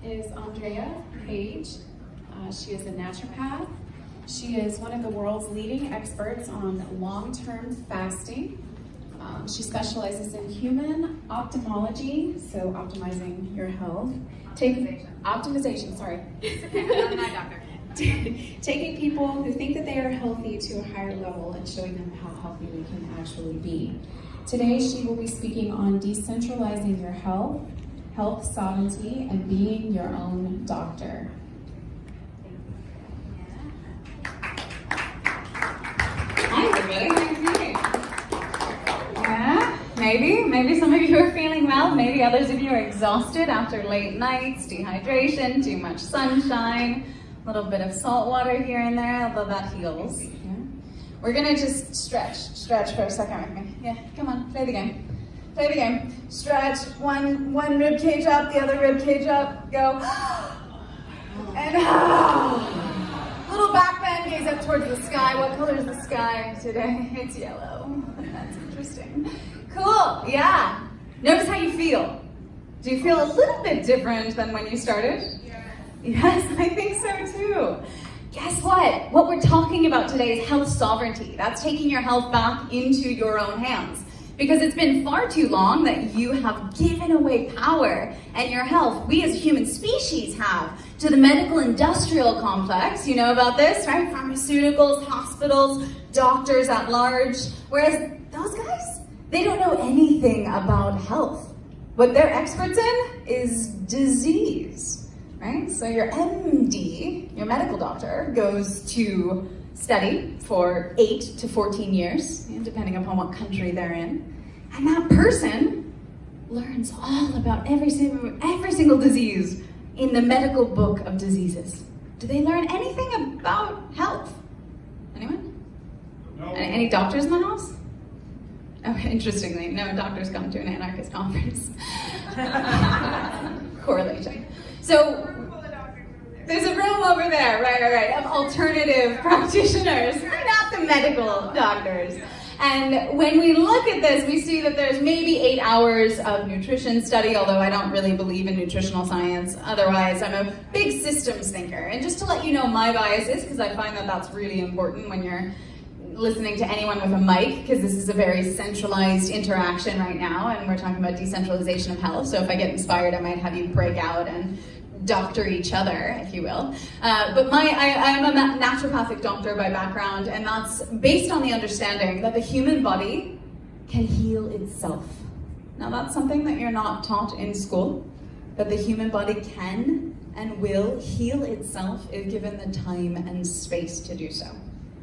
is Andrea Page. She is a naturopath. She is one of the world's leading experts on long-term fasting. She specializes in human ophthalmology, so optimizing your health. Optimization, sorry. I'm not a doctor. Taking people who think that they are healthy to a higher level and showing them how healthy we can actually be. Today she will be speaking on decentralizing your health, health sovereignty, and being your own doctor. Hi everybody. Yeah, maybe some of you are feeling well, maybe others of you are exhausted after late nights, dehydration, too much sunshine, a little bit of salt water here and there, although that heals. Yeah. We're gonna just stretch for a second with me. Yeah, come on, play the game. Play the game. Stretch, one rib cage up, the other rib cage up, go. And little back bend, gaze up towards the sky. What color is the sky today? It's yellow. That's interesting. Cool, yeah. Notice how you feel. Do you feel a little bit different than when you started? Yes, I think so too. Guess what? What we're talking about today is health sovereignty. That's taking your health back into your own hands. Because it's been far too long that you have given away power and your health, we as a human species have, to the medical industrial complex. You know about this, right? Pharmaceuticals, hospitals, doctors at large. Whereas those guys, they don't know anything about health. What they're experts in is disease, right? So your MD, your medical doctor, goes to study for 8 to 14 years, depending upon what country they're in. And that person learns all about every single disease in the medical book of diseases. Do they learn anything about health? Anyone? No. Any doctors in the house? Oh, interestingly, no doctors come to an anarchist conference. Correlation. So, there's a room over there, right, of alternative practitioners, not the medical doctors. And when we look at this, we see that there's maybe 8 hours of nutrition study, although I don't really believe in nutritional science. Otherwise, I'm a big systems thinker. And just to let you know my biases, because I find that that's really important when you're listening to anyone with a mic, because this is a very centralized interaction right now, and we're talking about decentralization of health. So if I get inspired, I might have you break out and doctor each other, if you will. But I am a naturopathic doctor by background, and that's based on the understanding that the human body can heal itself. Now that's something that you're not taught in school, that the human body can and will heal itself if given the time and space to do so.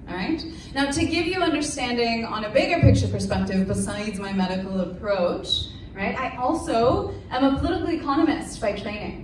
All right? Now to give you understanding on a bigger picture perspective besides my medical approach, right, I also am a political economist by training.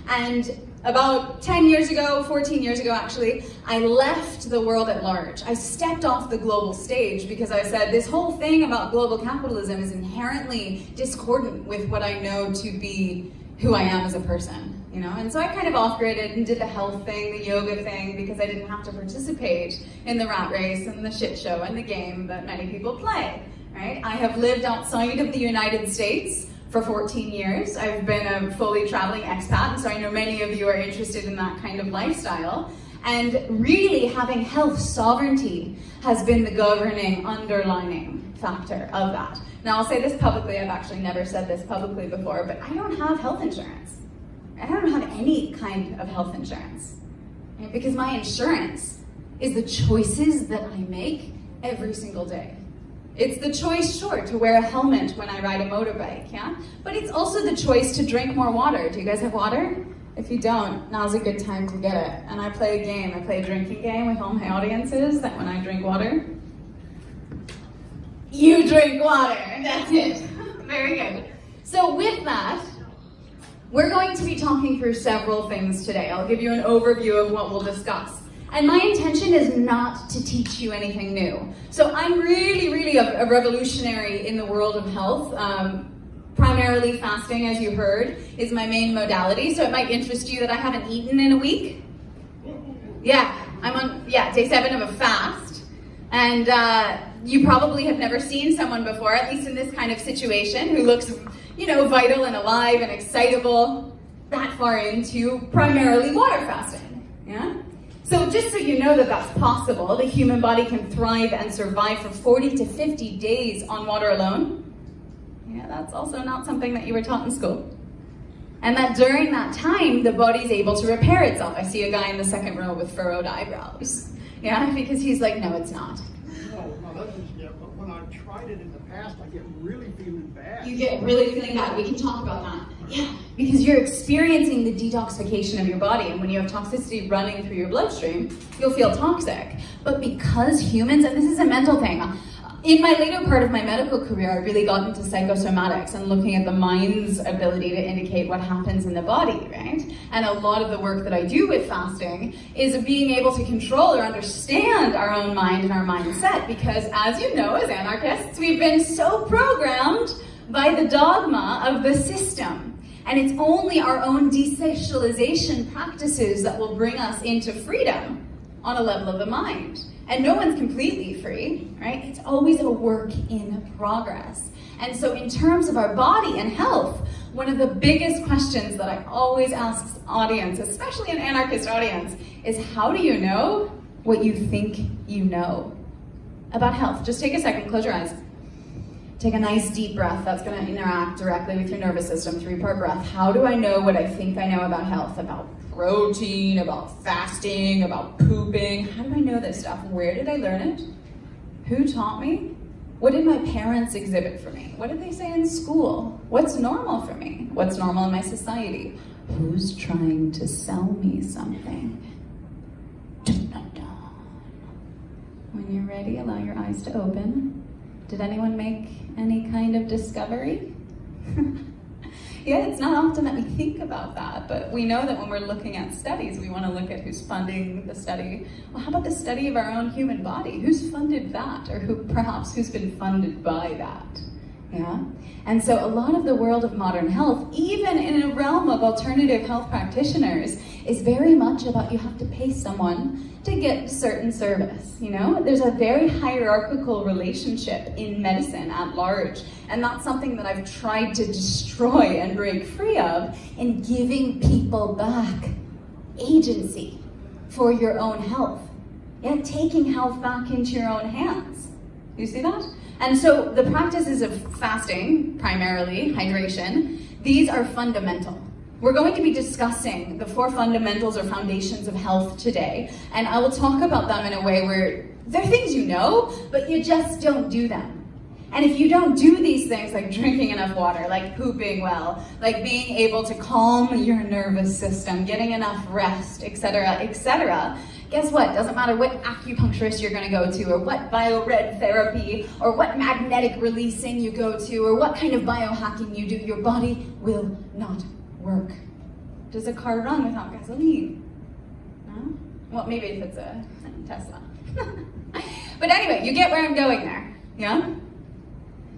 And about 10 years ago, 14 years ago actually, I left the world at large. I stepped off the global stage because I said this whole thing about global capitalism is inherently discordant with what I know to be who I am as a person, you know? And so I kind of off-gridded and did the health thing, the yoga thing, because I didn't have to participate in the rat race and the shit show and the game that many people play, right? I have lived outside of the United States for 14 years. I've been a fully traveling expat, and so I know many of you are interested in that kind of lifestyle. And really having health sovereignty has been the governing, underlining factor of that. Now I'll say this publicly, I've actually never said this publicly before, but I don't have health insurance. I don't have any kind of health insurance. Right? Because my insurance is the choices that I make every single day. It's the choice, sure, to wear a helmet when I ride a motorbike, yeah? But it's also the choice to drink more water. Do you guys have water? If you don't, now's a good time to get it. And I play a game, I play a drinking game with all my audiences that when I drink water, you drink water. That's it. Very good. So with that, we're going to be talking through several things today. I'll give you an overview of what we'll discuss. And my intention is not to teach you anything new. So I'm really a revolutionary in the world of health. Primarily fasting, as you heard, is my main modality. So it might interest you that I haven't eaten in a week. Yeah, I'm on day 7 of a fast. And you probably have never seen someone before, at least in this kind of situation, who looks, vital and alive and excitable. that far into primarily water fasting, yeah? So just so you know that that's possible, the human body can thrive and survive for 40 to 50 days on water alone. Yeah, that's also not something that you were taught in school. And that during that time, the body's able to repair itself. I see a guy in the second row with furrowed eyebrows. Yeah, because he's like, no, it's not. No, that's just, yeah, but when I've tried it in the past, I get really feeling bad. You get really feeling bad. We can talk about that. Yeah, because you're experiencing the detoxification of your body, and when you have toxicity running through your bloodstream, you'll feel toxic. But because humans, and this is a mental thing, in my later part of my medical career, I really got into psychosomatics and looking at the mind's ability to indicate what happens in the body, right? And a lot of the work that I do with fasting is being able to control or understand our own mind and our mindset, because as you know, as anarchists, we've been so programmed by the dogma of the system. And it's only our own desocialization practices that will bring us into freedom on a level of the mind. And no one's completely free, right? It's always a work in progress. And so in terms of our body and health, one of the biggest questions that I always ask audience, especially an anarchist audience, is how do you know what you think you know about health? Just take a second, close your eyes. Take a nice deep breath. That's going to interact directly with your nervous system, 3-part breath. How do I know what I think I know about health, about protein, about fasting, about pooping? How do I know this stuff? Where did I learn it? Who taught me? What did my parents exhibit for me? What did they say in school? What's normal for me? What's normal in my society? Who's trying to sell me something? When you're ready, allow your eyes to open. Did anyone make any kind of discovery? Yeah, it's not often that we think about that, but we know that when we're looking at studies, we want to look at who's funding the study. Well, how about the study of our own human body? Who's funded that? Or who's been funded by that? Yeah? And so a lot of the world of modern health, even in a realm of alternative health practitioners, is very much about you have to pay someone to get certain service, you know? There's a very hierarchical relationship in medicine at large, and that's something that I've tried to destroy and break free of in giving people back agency for your own health. Yeah, taking health back into your own hands. You see that? And so the practices of fasting, primarily hydration, these are fundamental. We're going to be discussing the 4 fundamentals or foundations of health today, and I will talk about them in a way where they're things you know, but you just don't do them. And if you don't do these things, like drinking enough water, like pooping well, like being able to calm your nervous system, getting enough rest, etc., guess what? Doesn't matter what acupuncturist you're going to go to, or what bio-red therapy, or what magnetic releasing you go to, or what kind of biohacking you do, your body will not work. Does a car run without gasoline? No? Well, maybe if it's a Tesla. But anyway, you get where I'm going there, yeah?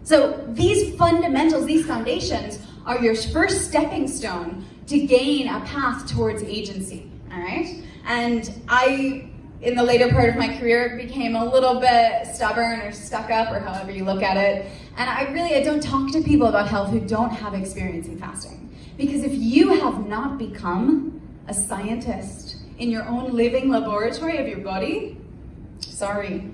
So these fundamentals, these foundations, are your first stepping stone to gain a path towards agency, all right? And I, in the later part of my career, became a little bit stubborn or stuck up, or however you look at it. And I don't talk to people about health who don't have experience in fasting. Because if you have not become a scientist in your own living laboratory of your body, sorry,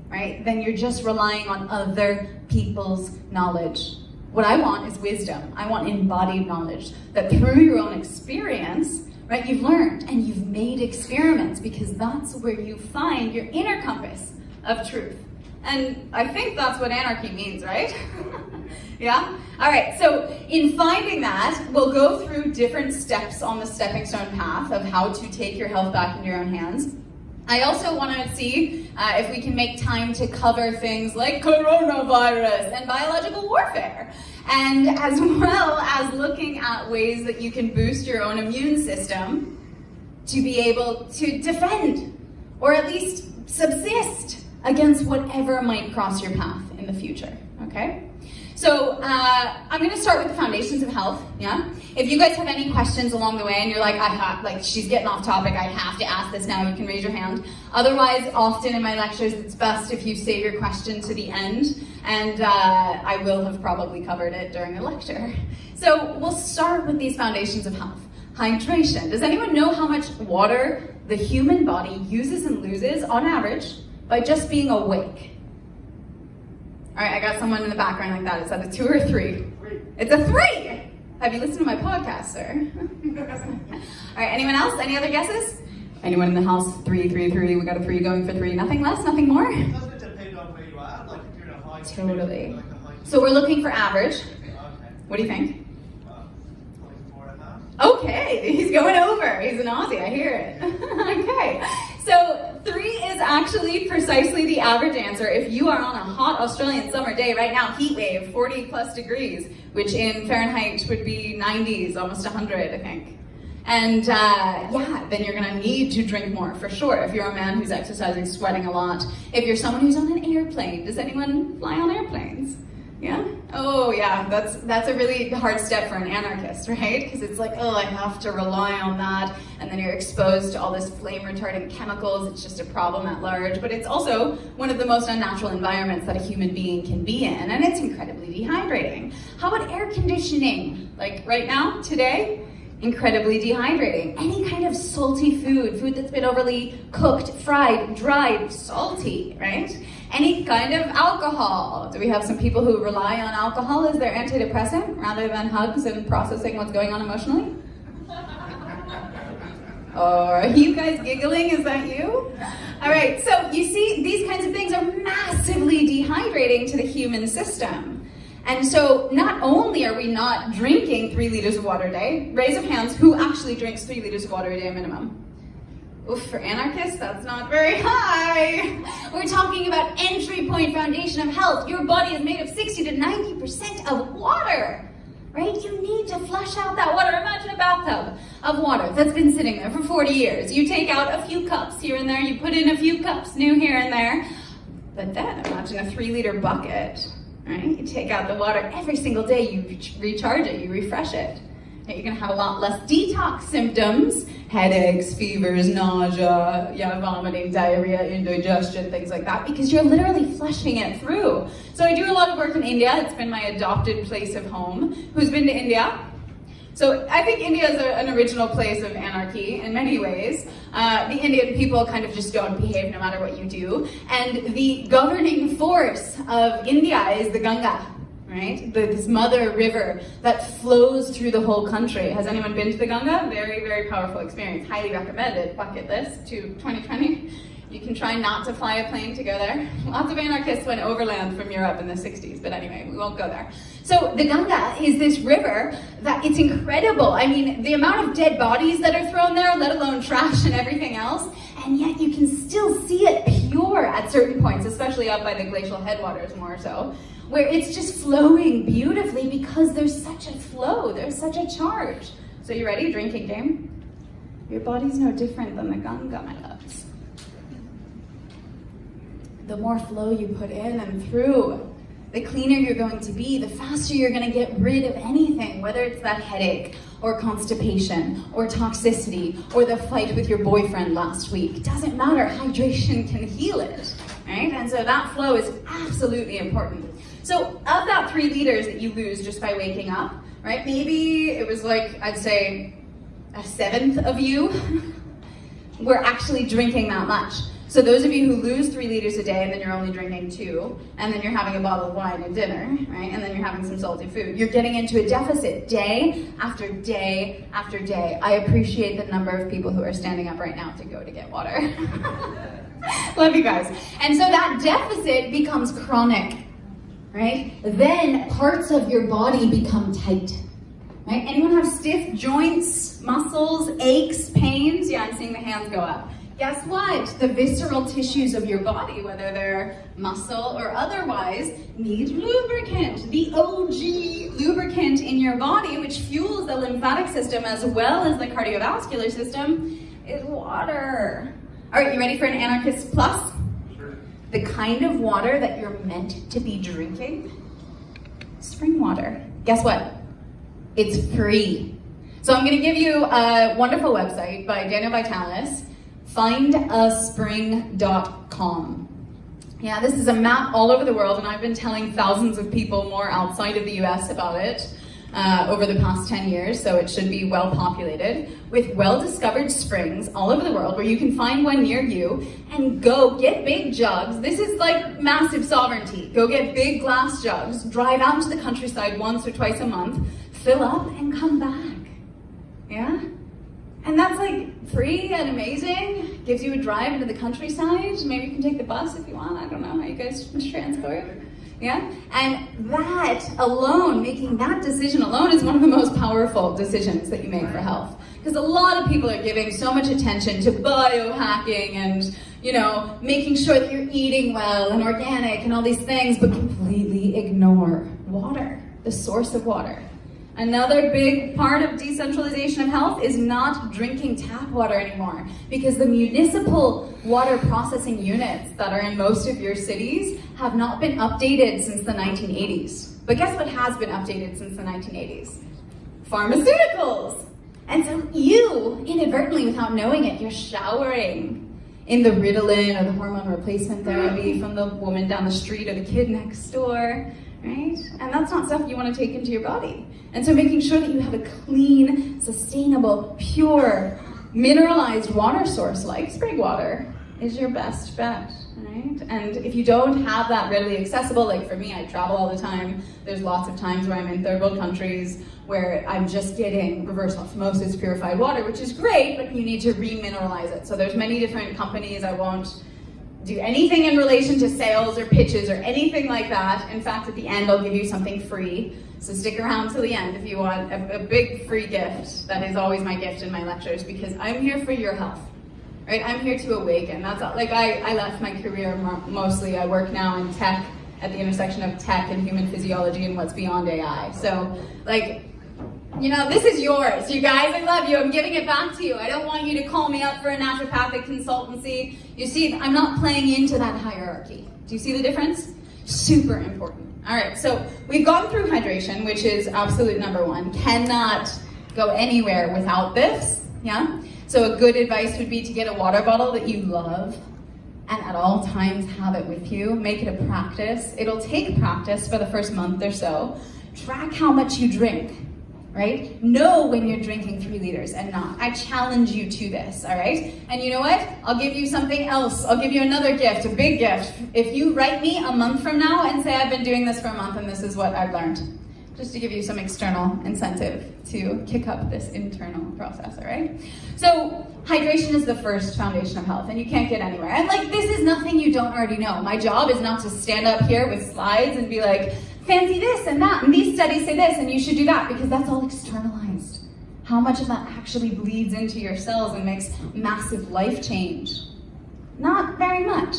right? Then you're just relying on other people's knowledge. What I want is wisdom. I want embodied knowledge that through your own experience, right, you've learned and you've made experiments, because that's where you find your inner compass of truth. And I think that's what anarchy means, right? Yeah? All right, so in finding that, we'll go through different steps on the stepping stone path of how to take your health back into your own hands. I also want to see if we can make time to cover things like coronavirus and biological warfare, and as well as looking at ways that you can boost your own immune system to be able to defend, or at least subsist against whatever might cross your path in the future, okay? So I'm going to start with the foundations of health. Yeah. If you guys have any questions along the way, and you're like, she's getting off topic, I have to ask this now, you can raise your hand. Otherwise, often in my lectures, it's best if you save your question to the end, and I will have probably covered it during the lecture. So we'll start with these foundations of health. Hydration. Does anyone know how much water the human body uses and loses on average by just being awake? All right, I got someone in the background like that. Is that a 2 or a 3? 3. It's a 3! Have you listened to my podcast, sir? All right, anyone else? Any other guesses? Anyone in the house? 3, 3, 3. We got a 3 going for 3. Nothing less, nothing more? Doesn't it depend on where you are? Like if you're in a high Totally. like a high So we're looking for average. Okay. What do you think? 4.5. Okay, he's going over. He's an Aussie, I hear it. Okay, so 3 is actually precisely the average answer. If you are on a hot Australian summer day right now, heat wave, 40 plus degrees, which in Fahrenheit would be 90s, almost 100, I think. And then you're gonna need to drink more for sure. If you're a man who's exercising, sweating a lot. If you're someone who's on an airplane, does anyone fly on airplanes? Yeah? Oh yeah, that's a really hard step for an anarchist, right? Because it's like, oh, I have to rely on that, and then you're exposed to all this flame retardant chemicals. It's just a problem at large, but it's also one of the most unnatural environments that a human being can be in, and it's incredibly dehydrating. How about air conditioning? Like right now, today? Incredibly dehydrating. Any kind of salty food that's been overly cooked, fried, dried, salty, right? Any kind of alcohol. Do we have some people who rely on alcohol as their antidepressant rather than hugs and processing what's going on emotionally? Or are you guys giggling? Is that you? All right, so you see, these kinds of things are massively dehydrating to the human system. And so not only are we not drinking 3 liters of water a day, raise of hands, who actually drinks 3 liters of water a day minimum? Oof, for anarchists, that's not very high. We're talking about entry point foundation of health. Your body is made of 60 to 90% of water, right? You need to flush out that water. Imagine a bathtub of water that's been sitting there for 40 years. You take out a few cups here and there, you put in a few cups new here and there, but then imagine a 3-liter bucket. Right? You take out the water every single day, you recharge it, you refresh it. You're gonna have a lot less detox symptoms, headaches, fevers, nausea, vomiting, diarrhea, indigestion, things like that, because you're literally flushing it through. So I do a lot of work in India. It's been my adopted place of home. Who's been to India? So I think India is an original place of anarchy in many ways. The Indian people kind of just don't behave no matter what you do. And the governing force of India is the Ganga, right? This mother river that flows through the whole country. Has anyone been to the Ganga? Very, very powerful experience. Highly recommended. Bucket list to 2020. You can try not to fly a plane to go there. Lots of anarchists went overland from Europe in the 60s, but anyway, we won't go there. So the Ganga is this river that it's incredible. I mean, the amount of dead bodies that are thrown there, let alone trash and everything else, and yet you can still see it pure at certain points, especially up by the glacial headwaters more so, where it's just flowing beautifully because there's such a flow, there's such a charge. So you ready? Drinking game? Your body's no different than the Ganga, my loves. The more flow you put in and through, the cleaner you're going to be, the faster you're going to get rid of anything, whether it's that headache or constipation or toxicity or the fight with your boyfriend last week. Doesn't matter, hydration can heal it, right? And so that flow is absolutely important. So of that 3 liters that you lose just by waking up, right, maybe it was like, I'd say, 1/7 of you were actually drinking that much. So those of you who lose 3 liters a day and then you're only drinking 2, and then you're having a bottle of wine at dinner, right? And then you're having some salty food. You're getting into a deficit day after day after day. I appreciate the number of people who are standing up right now to go to get water. Love you guys. And so that deficit becomes chronic, right? Then parts of your body become tight, right? Anyone have stiff joints, muscles, aches, pains? Yeah, I'm seeing the hands go up. Guess what? The visceral tissues of your body, whether they're muscle or otherwise, need lubricant. The OG lubricant in your body, which fuels the lymphatic system as well as the cardiovascular system, is water. All right, you ready for an anarchist plus? Sure. The kind of water that you're meant to be drinking. spring water. Guess what? It's free. So I'm gonna give you a wonderful website by Daniel Vitalis, findaspring.com. Yeah, this is a map all over the world, and I've been telling thousands of people more outside of the US about it over the past 10 years, so it should be well populated, with well-discovered springs all over the world where you can find one near you and go get big jugs. This is like massive sovereignty. Go get big glass jugs, drive out into the countryside once or twice a month, fill up and come back. Yeah? And that's like free and amazing. Gives you a drive into the countryside. Maybe you can take the bus if you want. I don't know how you guys transport. Yeah? And that alone, making that decision alone is one of the most powerful decisions that you make for health. Because a lot of people are giving so much attention to biohacking and, making sure that you're eating well and organic and all these things, but completely ignore water, the source of water. Another big part of decentralization of health is not drinking tap water anymore, because the municipal water processing units that are in most of your cities have not been updated since the 1980s. But guess what has been updated since the 1980s? Pharmaceuticals! And so you, inadvertently, without knowing it, you're showering in the Ritalin or the hormone replacement therapy from the woman down the street or the kid next door, right? And that's not stuff you want to take into your body. And so making sure that you have a clean, sustainable, pure, mineralized water source like spring water is your best bet, right? And if you don't have that readily accessible, like for me, I travel all the time. There's lots of times where I'm in third world countries where I'm just getting reverse osmosis purified water, which is great, but you need to remineralize it. So there's many different companies. I won't do anything in relation to sales or pitches or anything like that. In fact, at the end, I'll give you something free. So stick around till the end if you want a big free gift. That is always my gift in my lectures, because I'm here for your health, right? I'm here to awaken. That's all. Like I left my career mostly. I work now in tech, at the intersection of tech and human physiology and what's beyond AI. So this is yours, you guys. I love you. I'm giving it back to you. I don't want you to call me up for a naturopathic consultancy. You see, I'm not playing into that hierarchy. Do you see the difference? Super important. All right, so we've gone through hydration, which is absolute number one. Cannot go anywhere without this, yeah? So a good advice would be to get a water bottle that you love and at all times have it with you. Make it a practice. It'll take practice for the first month or so. Track how much you drink. Right? Know when you're drinking 3 liters and not. I challenge you to this, all right? And you know what? I'll give you something else. I'll give you another gift, a big gift. If you write me a month from now and say, I've been doing this for a month and this is what I've learned, just to give you some external incentive to kick up this internal process, all right? So hydration is the first foundation of health, and you can't get anywhere. And this is nothing you don't already know. My job is not to stand up here with slides and be like, fancy this and that, and these studies say this, and you should do that, because that's all externalized. How much of that actually bleeds into your cells and makes massive life change? Not very much,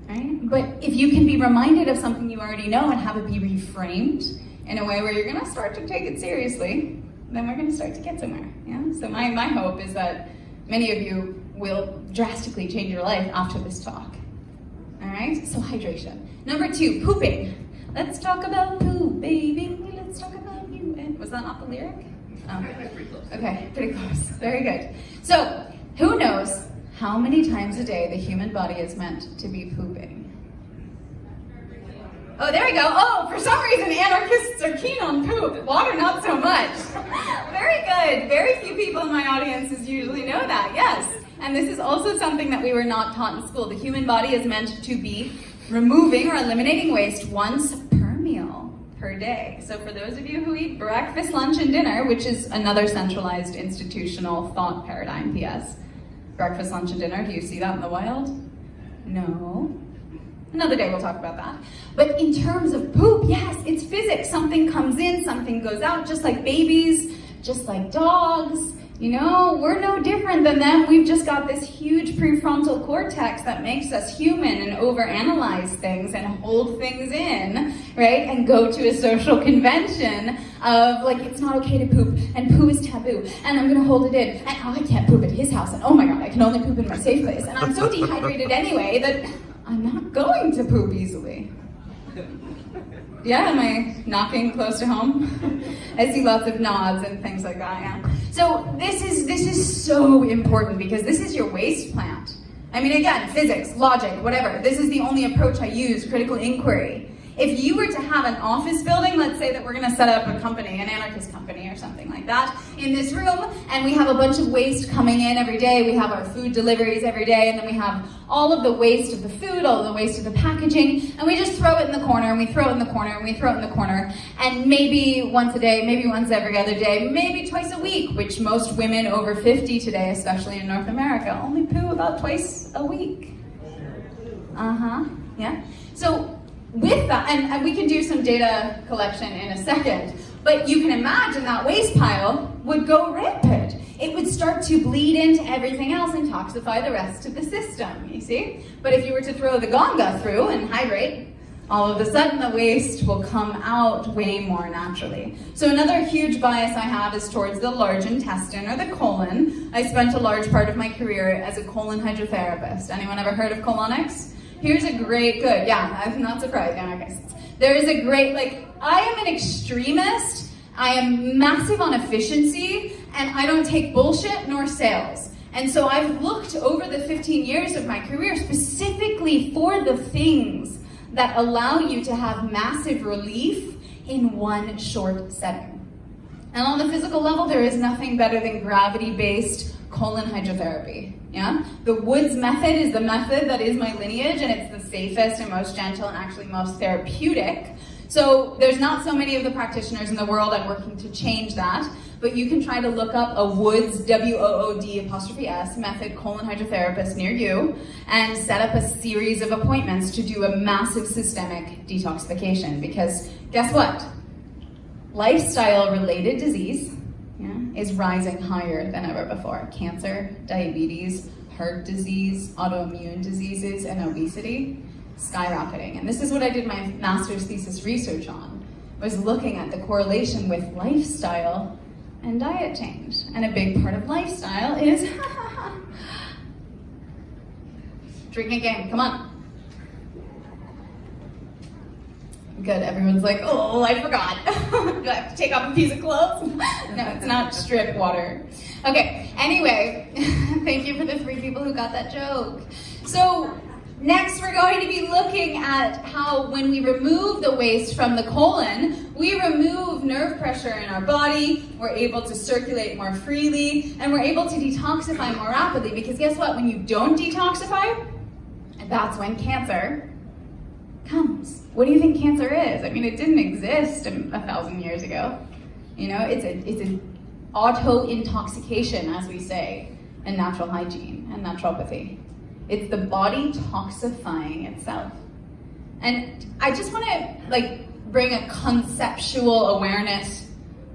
right? But if you can be reminded of something you already know and have it be reframed in a way where you're gonna start to take it seriously, then we're gonna start to get somewhere, yeah? So my hope is that many of you will drastically change your life after this talk, all right? So hydration. Number 2, pooping. Let's talk about poop, baby. Let's talk about you. Was that not the lyric? Oh. Okay, pretty close. Very good. So, who knows how many times a day the human body is meant to be pooping? Oh, there we go. Oh, for some reason, anarchists are keen on poop. Water, not so much. Very good. Very few people in my audiences usually know that. Yes. And this is also something that we were not taught in school. The human body is meant to be removing or eliminating waste once per meal per day. So for those of you who eat breakfast, lunch, and dinner, which is another centralized institutional thought paradigm, P.S. Breakfast, lunch, and dinner, do you see that in the wild? No. Another day we'll talk about that. But in terms of poop, yes, it's physics. Something comes in, something goes out, just like babies, just like dogs. We're no different than them. We've just got this huge prefrontal cortex that makes us human and overanalyze things and hold things in, right? And go to a social convention of it's not okay to poop, and poo is taboo, and I'm gonna hold it in, and I can't poop at his house, and oh my God, I can only poop in my safe place, and I'm so dehydrated anyway that I'm not going to poop easily. Yeah, am I knocking close to home? I see lots of nods and things like that, yeah. So this is so important because this is your waste plant. I mean, again, physics, logic, whatever. This is the only approach I use, critical inquiry. If you were to have an office building, let's say that we're gonna set up a company, an anarchist company or something like that, in this room, and we have a bunch of waste coming in every day, we have our food deliveries every day, and then we have all of the waste of the food, all of the waste of the packaging, and we just throw it in the corner, and we throw it in the corner, and we throw it in the corner, and maybe once a day, maybe once every other day, maybe twice a week, which most women over 50 today, especially in North America, only poo about twice a week. Yeah. So, with that, and we can do some data collection in a second, but you can imagine that waste pile would go rampant. It would start to bleed into everything else and toxify the rest of the system, you see? But if you were to throw the Ganga through and hydrate, all of a sudden the waste will come out way more naturally. So another huge bias I have is towards the large intestine, or the colon. I spent a large part of my career as a colon hydrotherapist. Anyone ever heard of colonics? Here's a great, good, yeah, I'm not surprised, anarchists. There is a great, I am an extremist, I am massive on efficiency, and I don't take bullshit nor sales. And so I've looked over the 15 years of my career specifically for the things that allow you to have massive relief in one short setting. And on the physical level, there is nothing better than gravity-based colon hydrotherapy. Yeah? The Woods method is the method that is my lineage, and it's the safest and most gentle and actually most therapeutic. So there's not so many of the practitioners in the world. I'm working to change that, but you can try to look up a Woods, WOOD'(S) method colon hydrotherapist near you and set up a series of appointments to do a massive systemic detoxification, because guess what? Lifestyle-related disease is rising higher than ever before. Cancer, diabetes, heart disease, autoimmune diseases, and obesity, skyrocketing. And this is what I did my master's thesis research on, was looking at the correlation with lifestyle and diet change. And a big part of lifestyle is drinking game, come on. Good, everyone's like, oh, I forgot. Do I have to take off a piece of clothes? No, it's not strip water. Okay, anyway, thank you for the 3 people who got that joke. So, next we're going to be looking at how when we remove the waste from the colon, we remove nerve pressure in our body, we're able to circulate more freely, and we're able to detoxify more rapidly, because guess what? When you don't detoxify, that's when cancer comes. What do you think cancer is? I mean, it didn't exist 1,000 years ago. You know, it's an auto-intoxication, as we say, in natural hygiene and naturopathy. It's the body toxifying itself. And I just want to bring a conceptual awareness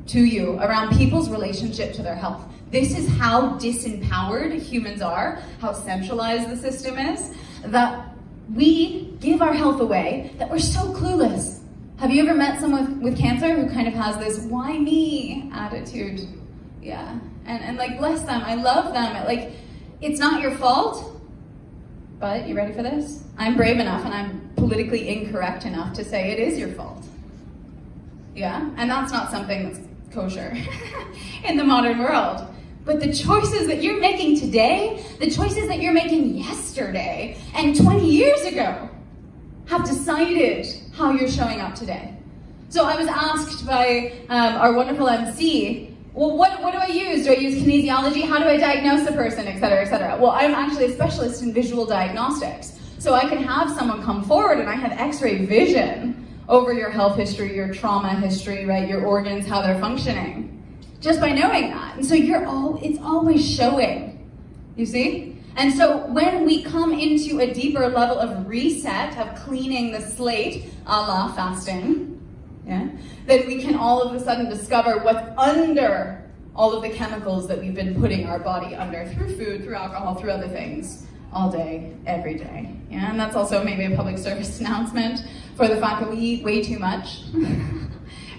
to you around people's relationship to their health. This is how disempowered humans are, how centralized the system is, that we give our health away, that we're so clueless. Have you ever met someone with cancer who kind of has this why me attitude? Yeah, and bless them, I love them. It's not your fault, but you ready for this? I'm brave enough and I'm politically incorrect enough to say it is your fault. Yeah, and that's not something that's kosher in the modern world. But the choices that you're making today, the choices that you're making yesterday and 20 years ago have decided how you're showing up today. So I was asked by our wonderful MC, well, what do I use? Do I use kinesiology? How do I diagnose a person, et cetera, et cetera? Well, I'm actually a specialist in visual diagnostics. So I can have someone come forward and I have x-ray vision over your health history, your trauma history, right? Your organs, how they're functioning. Just by knowing that. And so it's always showing, you see? And so when we come into a deeper level of reset, of cleaning the slate, a la fasting, yeah, then we can all of a sudden discover what's under all of the chemicals that we've been putting our body under through food, through alcohol, through other things, all day, every day. Yeah, and that's also maybe a public service announcement for the fact that we eat way too much.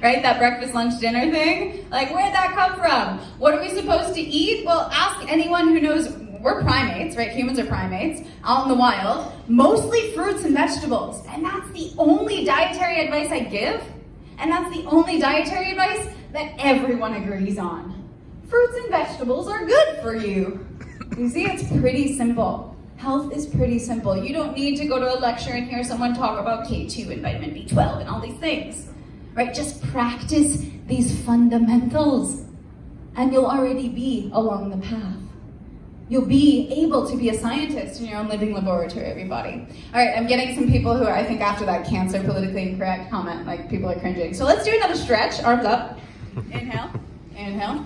Right, that breakfast, lunch, dinner thing? Where'd that come from? What are we supposed to eat? Well, ask anyone who knows we're primates, right? Humans are primates, out in the wild, mostly fruits and vegetables. And that's the only dietary advice I give, and that's the only dietary advice that everyone agrees on. Fruits and vegetables are good for you. You see, it's pretty simple. Health is pretty simple. You don't need to go to a lecture and hear someone talk about K2 and vitamin B12 and all these things, right? Just practice these fundamentals and you'll already be along the path. You'll be able to be a scientist in your own living laboratory, everybody. All right, I'm getting some people who are, I think after that cancer politically incorrect comment, like people are cringing. So let's do another stretch, arms up. Inhale, inhale.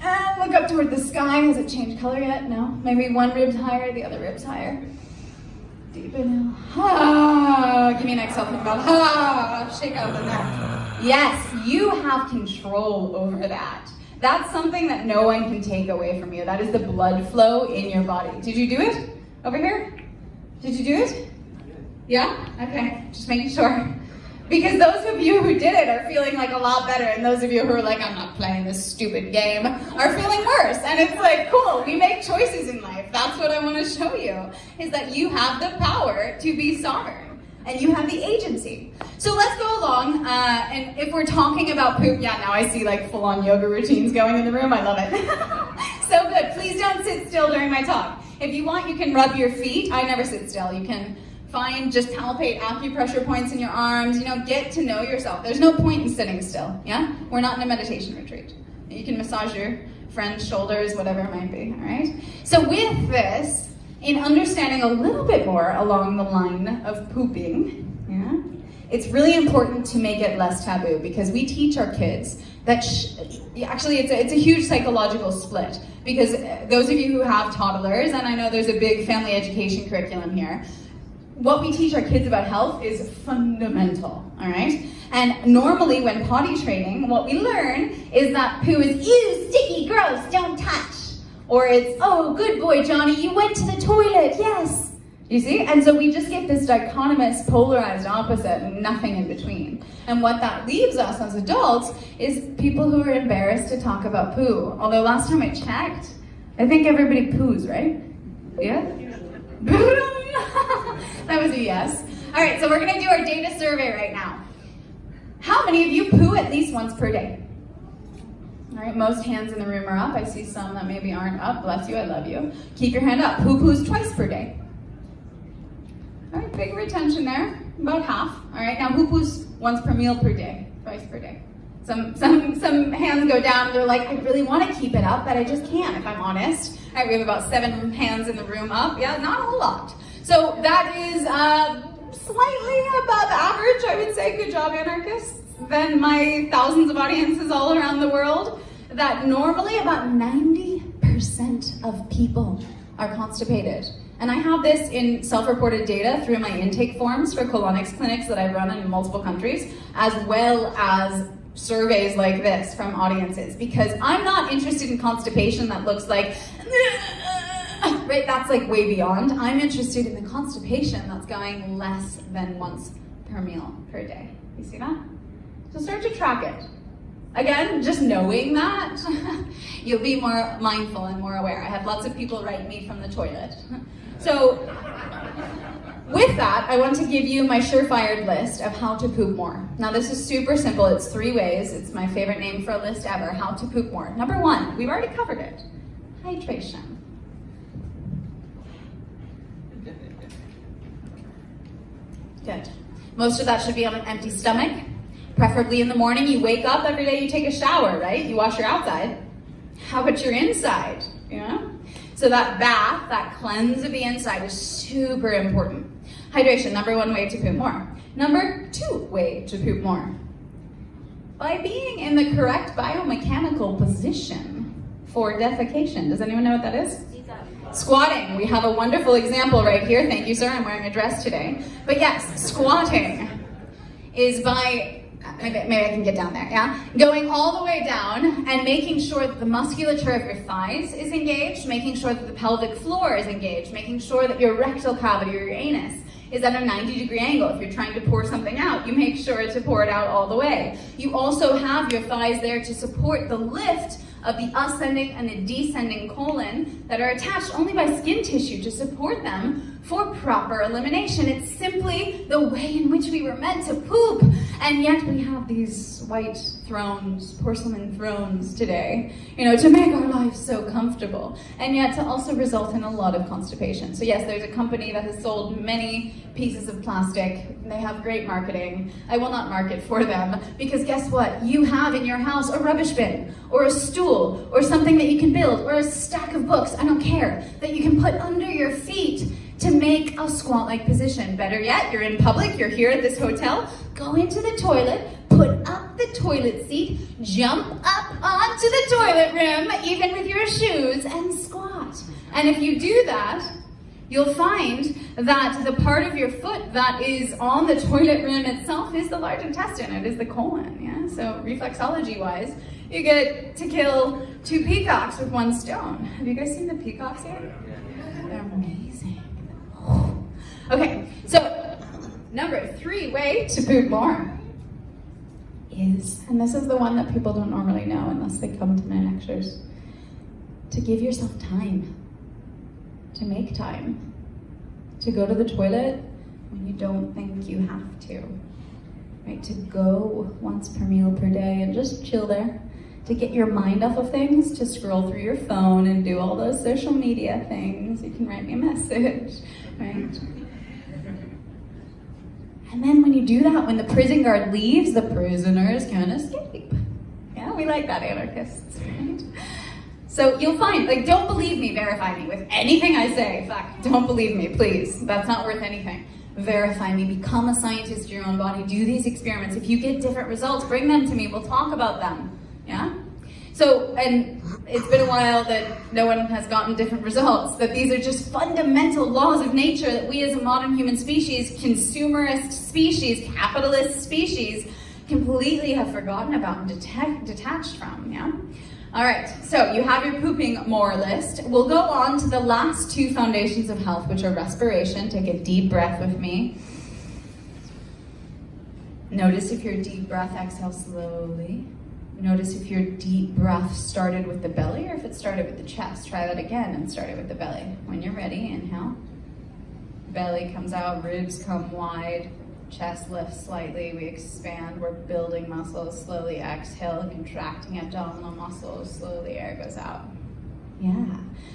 And look up toward the sky. Has it changed color yet? No? Maybe one rib's higher, the other rib's higher. Deep inhale. Ah, give me an exhale from the mouth. Ah, shake out the neck. Yes, you have control over that. That's something that no one can take away from you. That is the blood flow in your body. Did you do it? Over here? Did you do it? Yeah? Okay, just making sure. Because those of you who did it are feeling like a lot better, and those of you who are like, I'm not playing this stupid game, are feeling worse. And it's like, cool, we make choices in life. That's what I want to show you, is that you have the power to be sovereign, and you have the agency. So let's go along, and if we're talking about poop, yeah, now I see like full-on yoga routines going in the room. I love it. So good. Please don't sit still during my talk. If you want, you can rub your feet. I never sit still. You can just palpate acupressure points in your arms, get to know yourself. There's no point in sitting still, yeah? We're not in a meditation retreat. You can massage your friend's shoulders, whatever it might be, all right? So with this, in understanding a little bit more along the line of pooping, yeah, it's really important to make it less taboo, because we teach our kids that, actually it's a huge psychological split, because those of you who have toddlers, and I know there's a big family education curriculum here, what we teach our kids about health is fundamental, all right? And normally when potty training, what we learn is that poo is, ew, sticky, gross, don't touch. Or it's, oh, good boy, Johnny, you went to the toilet, yes. You see? And so we just get this dichotomous, polarized opposite, and nothing in between. And what that leaves us as adults is people who are embarrassed to talk about poo. Although last time I checked, I think everybody poos, right? Yeah? That was a yes. All right, so we're gonna do our data survey right now. How many of you poo at least once per day? All right, most hands in the room are up. I see some that maybe aren't up. Bless you, I love you. Keep your hand up. Who poos twice per day? All right, big retention there, about half. All right, now who poos once per meal per day, twice per day? Some hands go down, they're like, I really want to keep it up, but I just can't, if I'm honest. All right, we have about 7 hands in the room up. Yeah, not a whole lot. So that is slightly above average, I would say. Good job, anarchists. Than my thousands of audiences all around the world, that normally about 90% of people are constipated. And I have this in self-reported data through my intake forms for colonics clinics that I run in multiple countries, as well as surveys like this from audiences, because I'm not interested in constipation that looks like, right, that's like way beyond. I'm interested in the constipation that's going less than once per meal per day. You see that? So start to track it. Again, just knowing that, you'll be more mindful and more aware. I have lots of people write me from the toilet. So with that, I want to give you my surefire list of how to poop more. Now this is super simple. It's 3 ways. It's my favorite name for a list ever, how to poop more. Number 1, we've already covered it. Hydration. Good. Most of that should be on an empty stomach. Preferably in the morning. You wake up every day, you take a shower, right? You wash your outside. How about your inside? Yeah? So that bath, that cleanse of the inside is super important. Hydration, number 1 way to poop more. Number 2 way to poop more. By being in the correct biomechanical position for defecation. Does anyone know what that is? Squatting. We have a wonderful example right here. Thank you, sir. I'm wearing a dress today. But yes, squatting is by, maybe I can get down there, yeah? Going all the way down and making sure that the musculature of your thighs is engaged, making sure that the pelvic floor is engaged, making sure that your rectal cavity or your anus is at a 90-degree angle. If you're trying to pour something out, you make sure to pour it out all the way. You also have your thighs there to support the lift of the ascending and the descending colon that are attached only by skin tissue to support them for proper elimination. It's simply the way in which we were meant to poop. And yet we have these white thrones, porcelain thrones today, to make our lives so comfortable, and yet to also result in a lot of constipation. So yes, there's a company that has sold many pieces of plastic. They have great marketing. I will not market for them, because guess what? You have in your house a rubbish bin, or a stool, or something that you can build, or a stack of books, I don't care, that you can put under your feet to make a squat-like position. Better yet, you're in public, you're here at this hotel, go into the toilet, put up the toilet seat, jump up onto the toilet rim, even with your shoes, and squat. And if you do that, you'll find that the part of your foot that is on the toilet rim itself is the large intestine. It is the colon, yeah? So reflexology-wise, you get to kill 2 peacocks with 1 stone. Have you guys seen the peacocks yet? They're amazing. Okay, so number 3 way to poop more is, and this is the one that people don't normally know unless they come to my lectures, to give yourself time, to make time, to go to the toilet when you don't think you have to, right? To go once per meal per day and just chill there, to get your mind off of things, to scroll through your phone and do all those social media things. You can write me a message, right? And then when you do that, when the prison guard leaves, the prisoners can escape. Yeah, we like that, anarchists, right? So you'll find, don't believe me, verify me with anything I say. In fact, don't believe me, please. That's not worth anything. Verify me, become a scientist of your own body, do these experiments. If you get different results, bring them to me, we'll talk about them, yeah? So, and it's been a while that no one has gotten different results, that these are just fundamental laws of nature that we as a modern human species, consumerist species, capitalist species, completely have forgotten about and detached from, yeah? All right, so you have your pooping more list. We'll go on to the last 2 foundations of health, which are respiration. Take a deep breath with me. Notice if your deep breath, exhale slowly. Notice if your deep breath started with the belly or if it started with the chest. Try that again and start it with the belly. When you're ready, inhale. Belly comes out, ribs come wide. Chest lifts slightly, we expand, we're building muscles, slowly exhale, contracting abdominal muscles, slowly air goes out. Yeah.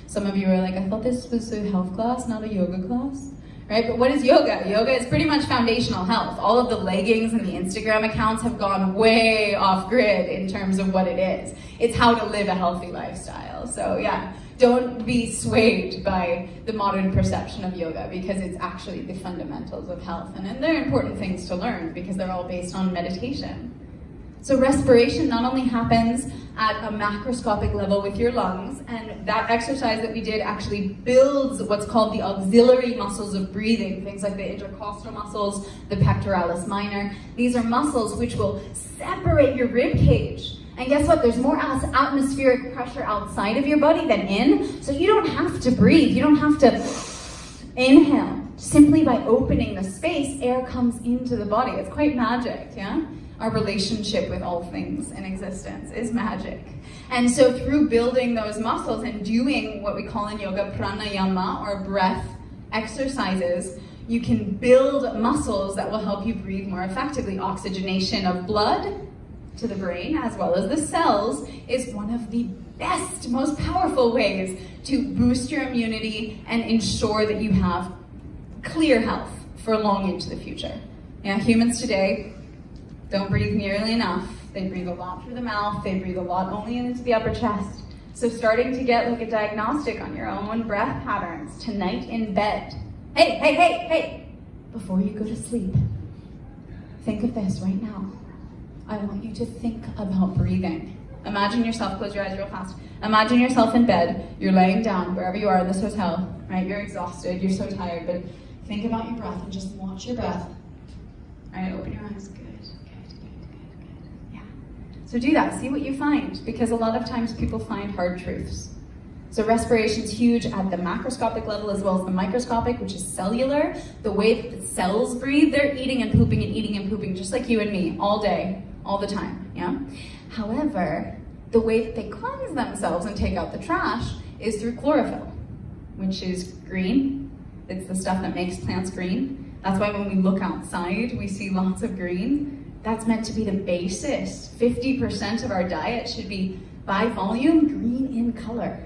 Some of you are like, I thought this was a health class, not a yoga class. Right? But what is yoga? Yoga is pretty much foundational health. All of the leggings and the Instagram accounts have gone way off grid in terms of what it is. It's how to live a healthy lifestyle. So yeah, don't be swayed by the modern perception of yoga, because it's actually the fundamentals of health. And they're important things to learn because they're all based on meditation. So respiration not only happens at a macroscopic level with your lungs, and that exercise that we did actually builds what's called the auxiliary muscles of breathing, things like the intercostal muscles, the pectoralis minor. These are muscles which will separate your rib cage. And guess what? There's more atmospheric pressure outside of your body than in, so you don't have to breathe. You don't have to inhale. Simply by opening the space, air comes into the body. It's quite magic, yeah? Our relationship with all things in existence is magic. And so through building those muscles and doing what we call in yoga pranayama, or breath exercises, you can build muscles that will help you breathe more effectively. Oxygenation of blood to the brain, as well as the cells, is one of the best, most powerful ways to boost your immunity and ensure that you have clear health for long into the future. Yeah, humans today don't breathe nearly enough. They breathe a lot through the mouth. They breathe a lot only into the upper chest. So starting to get like a diagnostic on your own breath patterns tonight in bed. Hey, before you go to sleep, think of this right now. I want you to think about breathing. Imagine yourself, close your eyes real fast. Imagine yourself in bed. You're laying down wherever you are in this hotel, right? You're exhausted, you're so tired, but think about your breath and just watch your breath. All right, open your eyes. Good. Yeah. So do that, see what you find, because a lot of times people find hard truths. So respiration's huge at the macroscopic level as well as the microscopic, which is cellular. The way that the cells breathe, they're eating and pooping, just like you and me, all day, all the time, yeah? However, the way that they cleanse themselves and take out the trash is through chlorophyll, which is green. It's the stuff that makes plants green. That's why when we look outside, we see lots of green. That's meant to be the basis. 50% of our diet should be, by volume, green in color.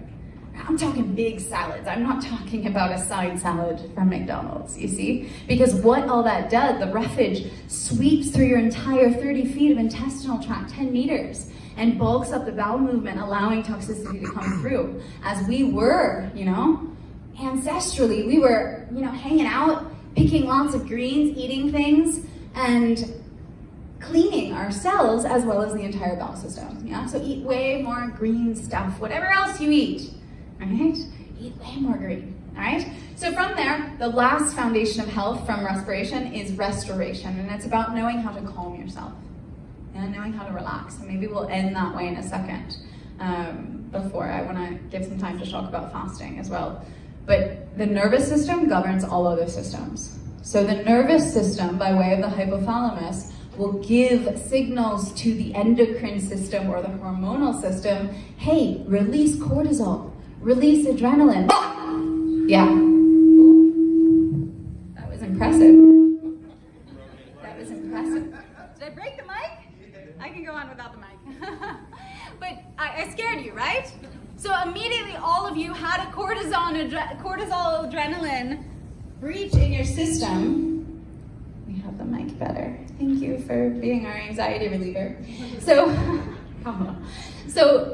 I'm talking big salads. I'm not talking about a side salad from McDonald's, you see? Because what all that does, the roughage sweeps through your entire 30 feet of intestinal tract, 10 meters, and bulks up the bowel movement, allowing toxicity to come through. As we were, ancestrally, we were, hanging out, picking lots of greens, eating things, and cleaning ourselves as well as the entire bowel system, yeah? So eat way more green stuff, whatever else you eat, right? Eat way more green, all right? So from there, the last foundation of health from respiration is restoration, and it's about knowing how to calm yourself and knowing how to relax. And maybe we'll end that way in a second. Before I want to give some time to talk about fasting as well. But the nervous system governs all other systems. So the nervous system, by way of the hypothalamus, will give signals to the endocrine system or the hormonal system, hey, release cortisol, release adrenaline. Yeah. That was impressive. That was impressive. Did I break the mic? I can go on without the mic. But I scared you, right? So immediately all of you had a cortisol adrenaline breach in your system. We have the mic better. Thank you for being our anxiety reliever. So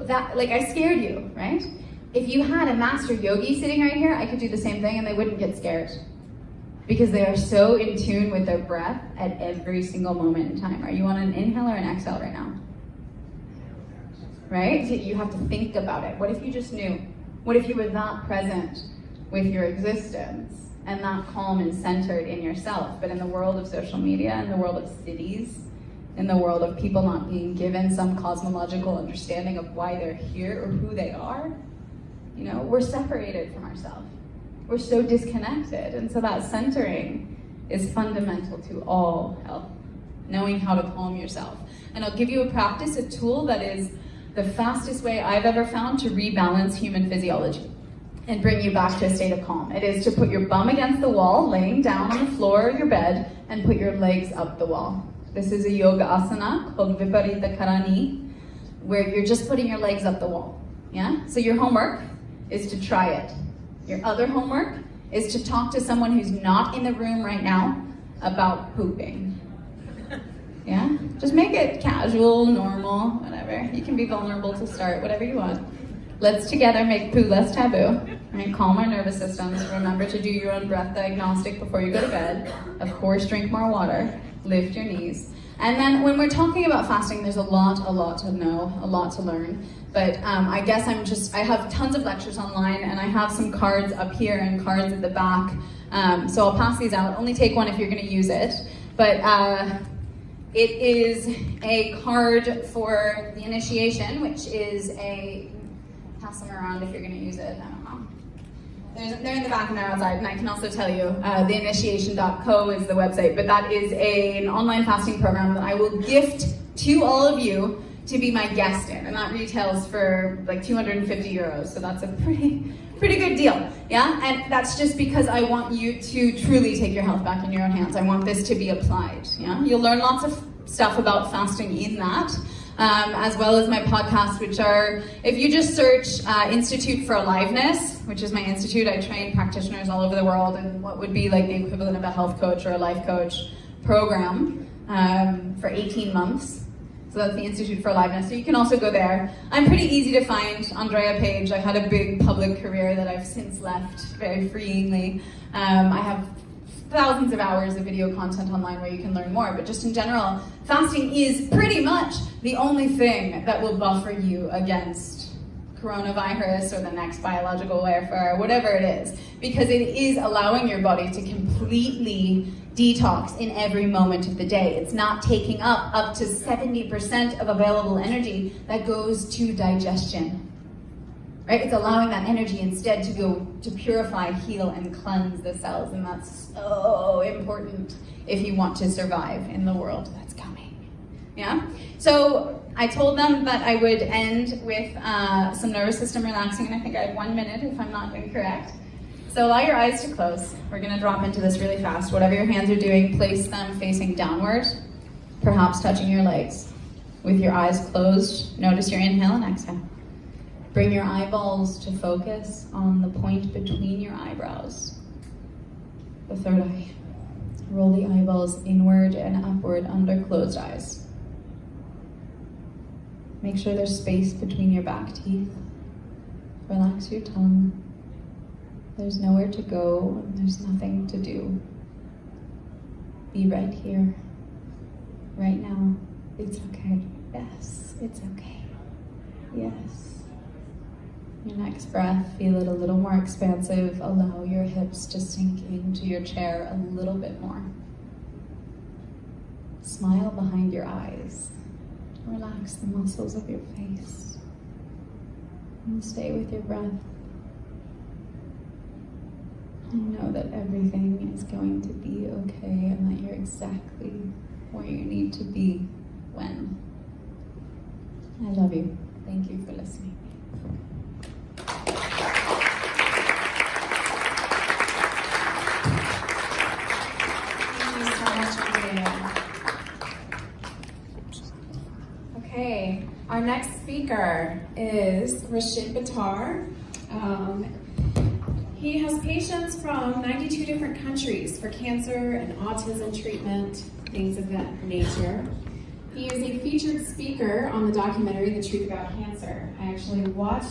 that, I scared you, right? If you had a master yogi sitting right here, I could do the same thing and they wouldn't get scared. Because they are so in tune with their breath at every single moment in time. Are you on an inhale or an exhale right now? Right? You have to think about it. What if you just knew? What if you were that present with your existence and that calm and centered in yourself? But in the world of social media, in the world of cities, in the world of people not being given some cosmological understanding of why they're here or who they are, we're separated from ourselves. We're so disconnected. And so that centering is fundamental to all health, knowing how to calm yourself. And I'll give you a practice, a tool that is the fastest way I've ever found to rebalance human physiology and bring you back to a state of calm. It is to put your bum against the wall, laying down on the floor of your bed, and put your legs up the wall. This is a yoga asana called Viparita Karani, where you're just putting your legs up the wall. Yeah? So your homework is to try it. Your other homework is to talk to someone who's not in the room right now about pooping. Yeah? Just make it casual, normal, whatever. You can be vulnerable to start, whatever you want. Let's together make poo less taboo. Right? Calm our nervous systems. Remember to do your own breath diagnostic before you go to bed. Of course, drink more water. Lift your knees. And then when we're talking about fasting, there's a lot to know, a lot to learn. But I guess I have tons of lectures online, and I have some cards up here and cards at the back. So I'll pass these out. Only take one if you're going to use it. But it is a card for the initiation, which is pass them around if you're going to use it. I don't know. They're in the back and they're outside, and I can also tell you theinitiation.co is the website, but that is an online fasting program that I will gift to all of you to be my guest in, and that retails for like 250 euros, so that's a pretty good deal, yeah? And that's just because I want you to truly take your health back in your own hands. I want this to be applied, yeah? You'll learn lots of stuff about fasting in that, as well as my podcasts, which are, if you just search Institute for Aliveness, which is my institute, I train practitioners all over the world in what would be like the equivalent of a health coach or a life coach program for 18 months. So that's the Institute for Aliveness. So you can also go there. I'm pretty easy to find. Andrea Page. I had a big public career that I've since left very freeingly. I have thousands of hours of video content online where you can learn more. But just in general, fasting is pretty much the only thing that will buffer you against coronavirus or the next biological warfare, whatever it is, because it is allowing your body to completely detox in every moment of the day. It's not taking up to 70% of available energy that goes to digestion, right? It's allowing that energy instead to go to purify, heal, and cleanse the cells, and that's so important if you want to survive in the world that's coming, yeah? So I told them that I would end with some nervous system relaxing, and I think I have 1 minute if I'm not incorrect. So allow your eyes to close. We're gonna drop into this really fast. Whatever your hands are doing, place them facing downward, perhaps touching your legs. With your eyes closed, notice your inhale and exhale. Bring your eyeballs to focus on the point between your eyebrows, the third eye. Roll the eyeballs inward and upward under closed eyes. Make sure there's space between your back teeth. Relax your tongue. There's nowhere to go, and there's nothing to do. Be right here, right now. It's okay. Yes, it's okay. Yes. Your next breath, feel it a little more expansive. Allow your hips to sink into your chair a little bit more. Smile behind your eyes. Relax the muscles of your face. And stay with your breath. And know that everything is going to be okay and that you're exactly where you need to be when. I love you. Thank you for listening. Thank you so much, Andrea. Okay, our next speaker is Rashid Battar. He has patients from 92 different countries for cancer and autism treatment, things of that nature. He is a featured speaker on the documentary The Truth About Cancer. I actually watched